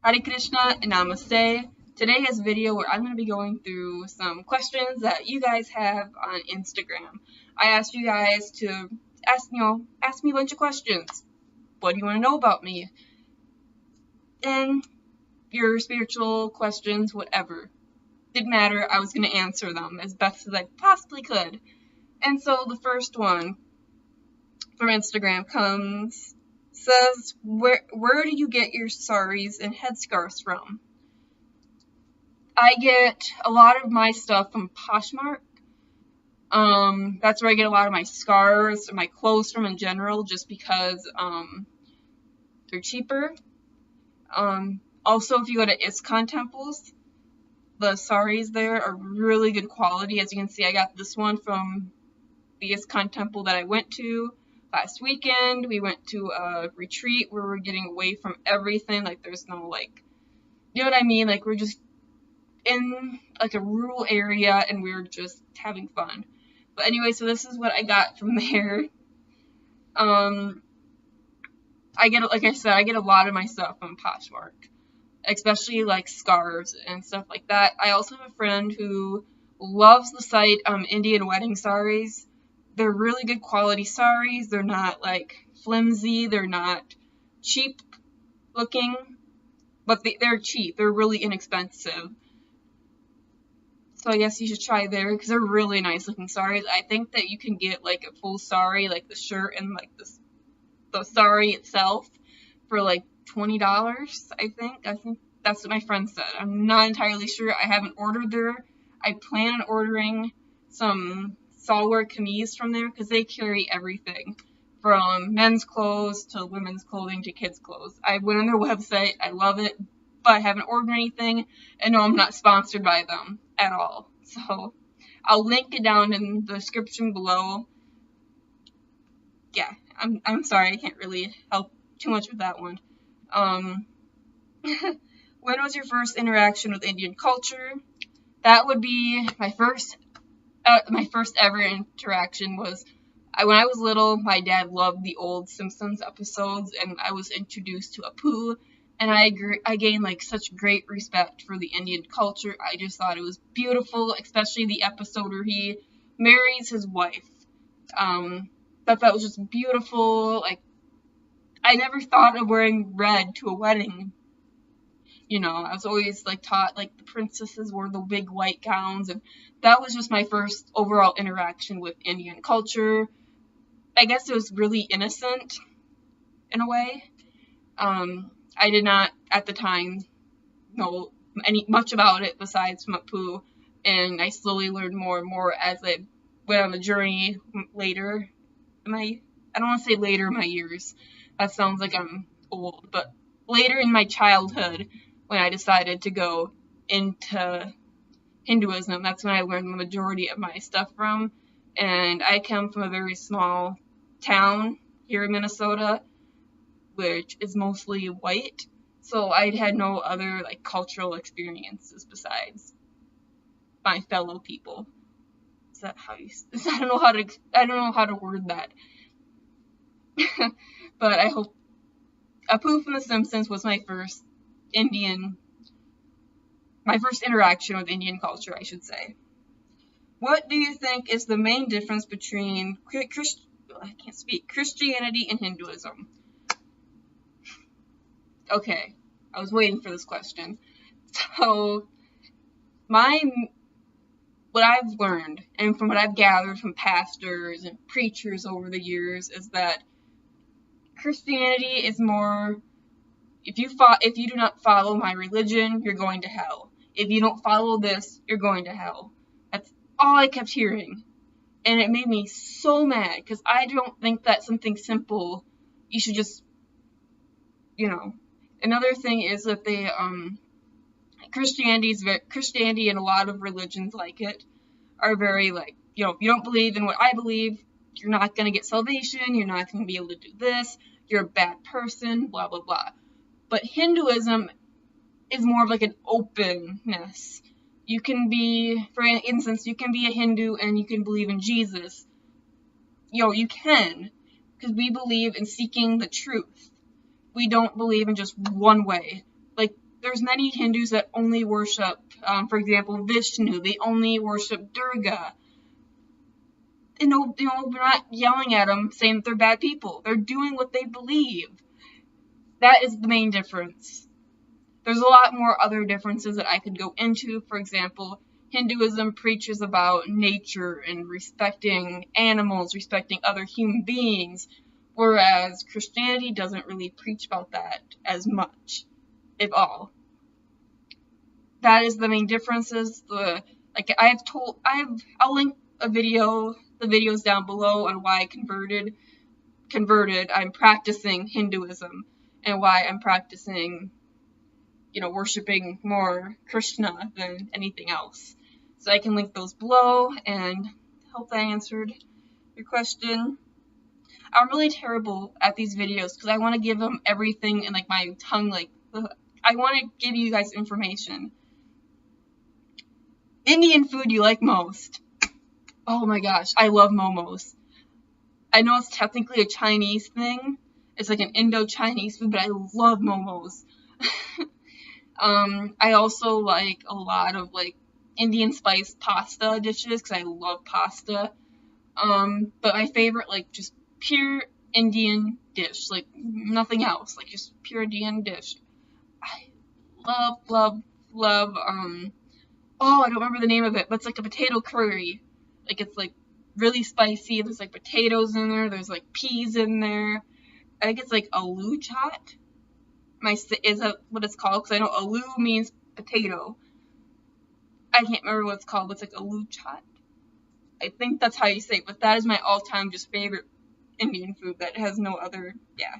Hare Krishna and Namaste. Today is a video where I'm going to be going through some questions that you guys have on Instagram. I asked you guys to ask me a bunch of questions. What do you want to know about me? And your spiritual questions, whatever. Didn't matter, I was going to answer them as best as I possibly could. And so the first one from Instagram says, where do you get your sarees and headscarves from? I get a lot of my stuff from Poshmark. That's where I get a lot of my scarves and my clothes from in general, just because they're cheaper. Also, if you go to ISKCON temples, the sarees there are really good quality. As you can see, I got this one from the ISKCON temple that I went to last weekend. We went to a retreat where we're getting away from everything. Like, there's no, you know what I mean? Like, we're just in, a rural area, and we were just having fun. But anyway, so this is what I got from there. Like I said, I get a lot of my stuff from Poshmark. Especially, scarves and stuff like that. I also have a friend who loves the site, Indian Wedding Sarees. They're really good quality sarees. They're not, flimsy. They're not cheap looking. But they're cheap. They're really inexpensive. So I guess you should try there, because they're really nice looking sarees. I think that you can get, a full saree, the shirt and, the saree itself for, $20, I think. I think that's what my friend said. I'm not entirely sure. I haven't ordered there. I plan on ordering some salwar kameez from there, because they carry everything from men's clothes to women's clothing to kids' clothes. I went on their website. I love it, but I haven't ordered anything, and no, I'm not sponsored by them at all. So I'll link it down in the description below. Yeah, I'm sorry, I can't really help too much with that one. When was your first interaction with Indian culture? That would be my first ever interaction was when I was little. My dad loved the old Simpsons episodes, and I was introduced to Apu, and I gained such great respect for the Indian culture. I just thought it was beautiful, especially the episode where he marries his wife. Thought that was just beautiful. I never thought of wearing red to a wedding. I was always taught the princesses wore the big white gowns, and that was just my first overall interaction with Indian culture. I guess it was really innocent in a way. I did not at the time know much about it besides from Apu, and I slowly learned more and more as I went on the journey later. I don't want to say later in my years. That sounds like I'm old, but later in my childhood, when I decided to go into Hinduism, that's when I learned the majority of my stuff from. And I come from a very small town here in Minnesota, which is mostly white, so I had no other cultural experiences besides my fellow people. Is that how you? I don't know how to word that. But I hope Apu from The Simpsons was my first interaction with Indian culture, I should say. What do you think is the main difference between Christianity and Hinduism? Okay, I was waiting for this question. So, what I've learned, and from what I've gathered from pastors and preachers over the years, is that Christianity is more, if you do not follow my religion, you're going to hell. If you don't follow this, you're going to hell. That's all I kept hearing. And it made me so mad, because I don't think that's something simple. You should just, Another thing is that Christianity and a lot of religions like it are very if you don't believe in what I believe, you're not going to get salvation, you're not going to be able to do this, you're a bad person, blah, blah, blah. But Hinduism is more of an openness. You can be, for instance, you can be a Hindu and you can believe in Jesus. You can, because we believe in seeking the truth. We don't believe in just one way. there's many Hindus that only worship, for example, Vishnu. They only worship Durga. We're not yelling at them saying that they're bad people. They're doing what they believe. That is the main difference. There's a lot more other differences that I could go into. For example, Hinduism preaches about nature and respecting animals, respecting other human beings, whereas Christianity doesn't really preach about that as much, if all. That is the main differences. I'll link the videos down below on why I converted. I'm practicing Hinduism and why I'm practicing, worshiping more Krishna than anything else. So I can link those below, and hope I answered your question. I'm really terrible at these videos because I want to give them everything in my tongue, I want to give you guys information. Indian food you like most. Oh my gosh, I love momos. I know it's technically a Chinese thing. It's like an Indo-Chinese food, but I love momos. I also like a lot of Indian spice pasta dishes because I love pasta. But my favorite, just pure Indian dish, nothing else, just pure Indian dish. I love, oh, I don't remember the name of it, but it's a potato curry. It's really spicy. There's potatoes in there. There's peas in there. I think it's aloo chaat. Is that what it's called? Because I know aloo means potato. I can't remember what it's called, but it's aloo chaat. I think that's how you say it, but that is my all-time just favorite Indian food that has no other, yeah.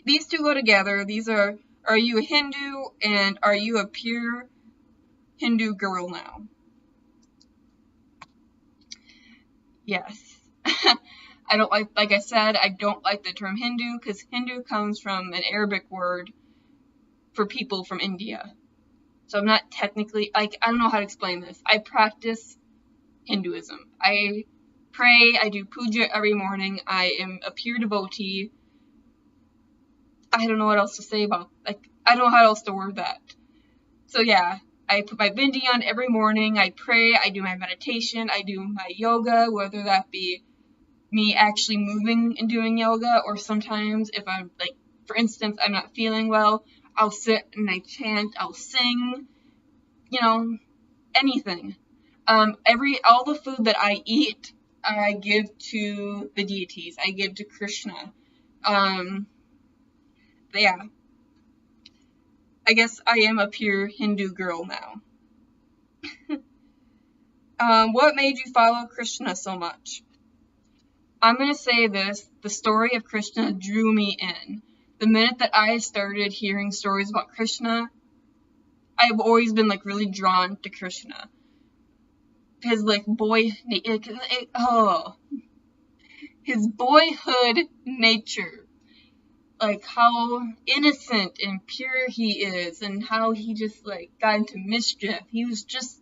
These two go together. These are you a Hindu, and are you a pure Hindu girl now? Yes. I don't like I said, I don't like the term Hindu, because Hindu comes from an Arabic word for people from India. So I'm not technically, I don't know how to explain this. I practice Hinduism. I pray, I do puja every morning, I am a pure devotee. I don't know what else to say about, I don't know how else to word that. So yeah, I put my bindi on every morning, I pray, I do my meditation, I do my yoga, whether that be me actually moving and doing yoga, or sometimes if I'm, for instance, I'm not feeling well, I'll sit and I chant, I'll sing, anything. All the food that I eat, I give to the deities, I give to Krishna. Yeah. I guess I am a pure Hindu girl now. What made you follow Krishna so much? I'm going to say this, the story of Krishna drew me in. The minute that I started hearing stories about Krishna, I've always been really drawn to Krishna. His his boyhood nature. How innocent and pure he is, and how he just got into mischief. He was just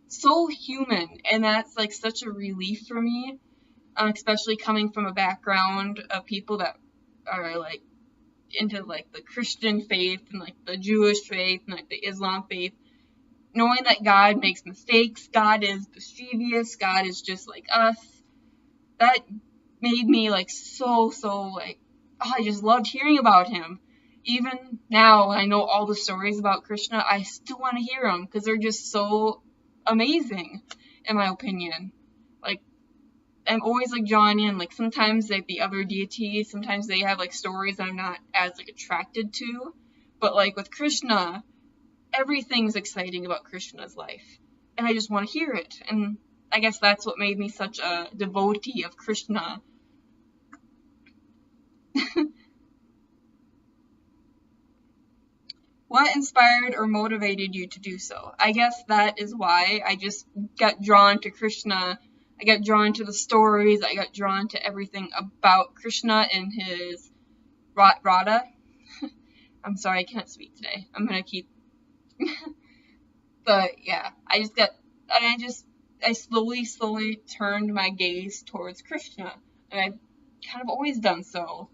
so human, and that's such a relief for me. Especially coming from a background of people that are into the Christian faith and the Jewish faith and the Islam faith, knowing that God makes mistakes, God is mischievous, God is just like us, that made me so I just loved hearing about him. Even now, when I know all the stories about Krishna, I still want to hear them because they're just so amazing, in my opinion. I'm always drawn in. Sometimes the other deities, sometimes they have stories that I'm not as attracted to. But with Krishna, everything's exciting about Krishna's life. And I just want to hear it. And I guess that's what made me such a devotee of Krishna. What inspired or motivated you to do so? I guess that is why I just got drawn to Krishna. I got drawn to the stories. I got drawn to everything about Krishna and his Radha. I'm sorry, I can't speak today. I'm gonna keep. But yeah, I slowly turned my gaze towards Krishna, and I've kind of always done so.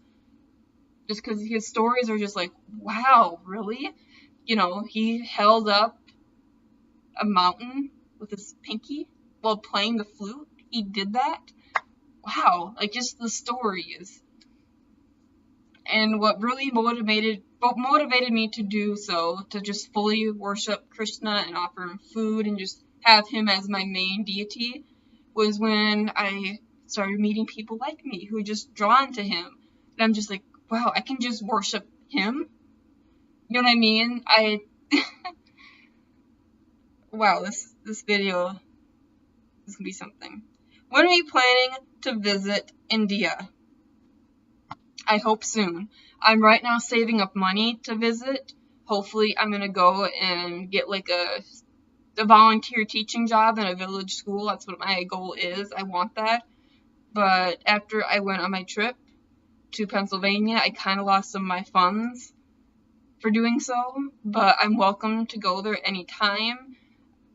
just because his stories are just like, wow, really? You know, he held up a mountain with his pinky while playing the flute. He did that. Wow, like just the stories. And what motivated me to do so, to just fully worship Krishna and offer him food and just have him as my main deity, was when I started meeting people like me who were just drawn to him. And I'm just like, wow, I can just worship him? You know what I mean? Wow, this video is gonna be something. When are you planning to visit India? I hope soon. I'm right now saving up money to visit. Hopefully I'm gonna go and get like a volunteer teaching job in a village school. That's what my goal is. I want that. But after I went on my trip to Pennsylvania, I kind of lost some of my funds for doing so, but I'm welcome to go there anytime.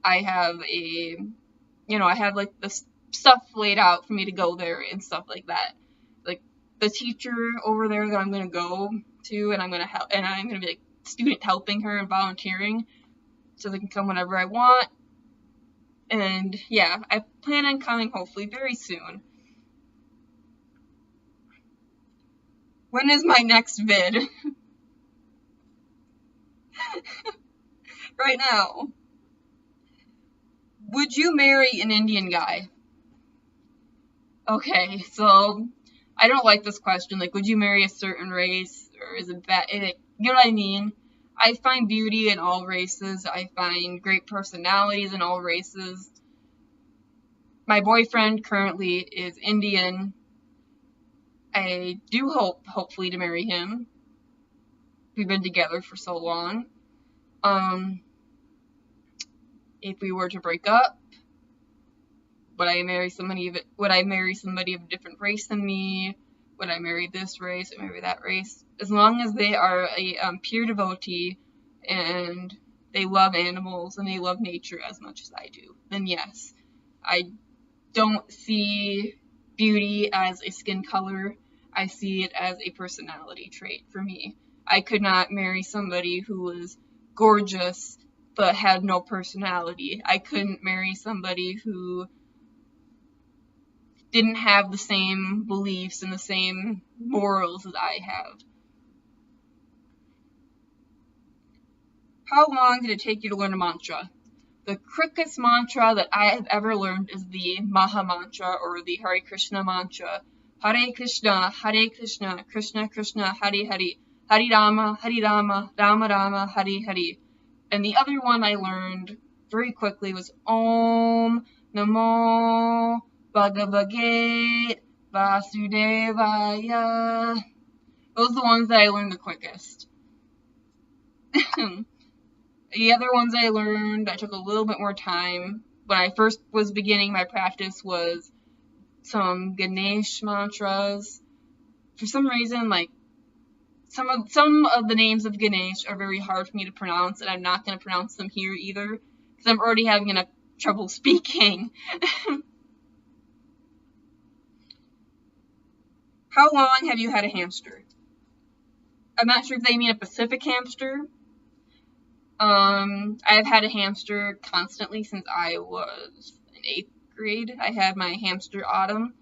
I have I have like the stuff laid out for me to go there and stuff like that. Like the teacher over there that I'm gonna go to, and I'm gonna help, and I'm gonna be like student helping her and volunteering, so they can come whenever I want. And yeah, I plan on coming hopefully very soon. When is my next vid? Right now. Would you marry an Indian guy? Okay, so I don't like this question. Like, would you marry a certain race, or is it bad? You know what I mean? I find beauty in all races. I find great personalities in all races. My boyfriend currently is Indian. I do hopefully, to marry him. We've been together for so long. If we were to break up, would I marry somebody of a different race than me? Would I marry this race or marry that race? As long as they are a pure devotee and they love animals and they love nature as much as I do, then yes. I don't see beauty as a skin color. I see it as a personality trait for me. I could not marry somebody who was gorgeous but had no personality. I couldn't marry somebody who didn't have the same beliefs and the same morals that I have. How long did it take you to learn a mantra? The quickest mantra that I have ever learned is the Maha Mantra, or the Hare Krishna mantra. Hare krishna, Krishna Krishna, Hare Hare, Hare Rama, Rama Rama, Hare Hare. And the other one I learned very quickly was Om Namo Bhagavate Vasudevaya. Those are the ones that I learned the quickest. The other ones I learned that took a little bit more time. When I first was beginning my practice was some Ganesh mantras. For some reason, like, some of the names of Ganesh are very hard for me to pronounce, and I'm not going to pronounce them here either, because I'm already having enough trouble speaking. How long have you had a hamster? I'm not sure if they mean a Pacific hamster. I've had a hamster constantly since I was in 8th grade. I had my hamster Autumn.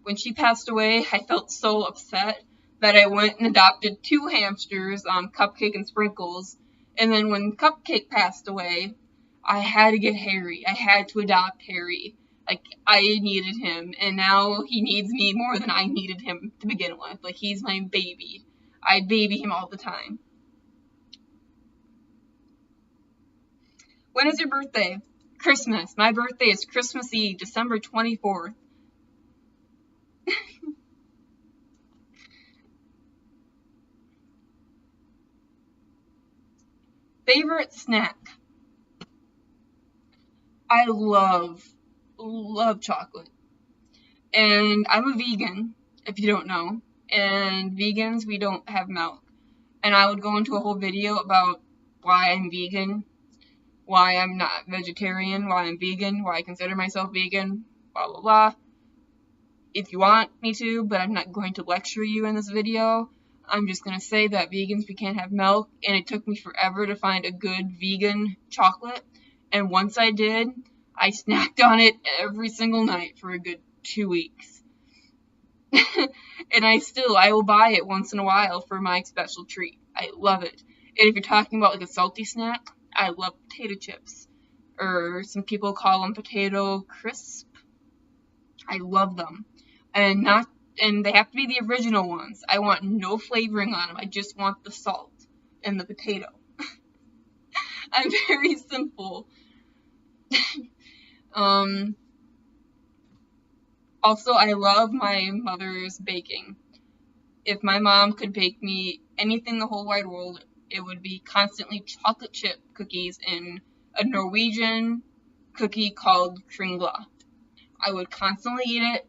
When she passed away, I felt so upset that I went and adopted 2 hamsters, Cupcake and Sprinkles. And then when Cupcake passed away, I had to get Harry. I had to adopt Harry. Like, I needed him, and now he needs me more than I needed him to begin with. Like, he's my baby. I baby him all the time. When is your birthday? Christmas. My birthday is Christmas Eve, December 24th. Favorite snack? I love chocolate. And I'm a vegan, if you don't know. And vegans, we don't have milk. And I would go into a whole video about why I'm vegan, why I'm not vegetarian, why I'm vegan, why I consider myself vegan, blah, blah, blah. If you want me to, but I'm not going to lecture you in this video. I'm just gonna say that vegans, we can't have milk, and it took me forever to find a good vegan chocolate. And once I did, I snacked on it every single night for a good 2 weeks. And I will buy it once in a while for my special treat. I love it. And if you're talking about like a salty snack, I love potato chips. Or some people call them potato crisp. I love them. And they have to be the original ones. I want no flavoring on them. I just want the salt and the potato. I'm very simple. Also, I love my mother's baking. If my mom could bake me anything in the whole wide world, it would be constantly chocolate chip cookies in a Norwegian cookie called kringle. I would constantly eat it.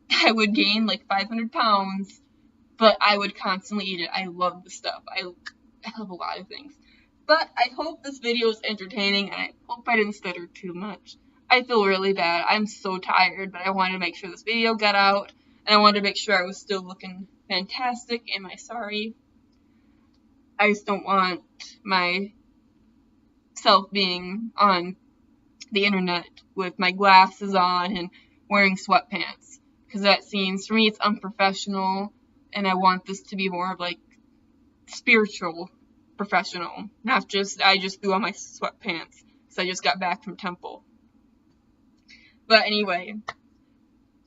I would gain like 500 pounds, but I would constantly eat it. I love the stuff. I love a lot of things. But I hope this video is entertaining, and I hope I didn't stutter too much. I feel really bad. I'm so tired, but I wanted to make sure this video got out, and I wanted to make sure I was still looking fantastic in my saree. I just don't want myself being on the internet with my glasses on and wearing sweatpants, because that seems, for me, it's unprofessional, and I want this to be more of like spiritual professional, not just I just threw on my sweatpants because I just got back from temple. But anyway,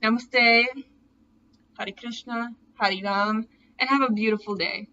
namaste, Hare Krishna, Hare Ram, and have a beautiful day.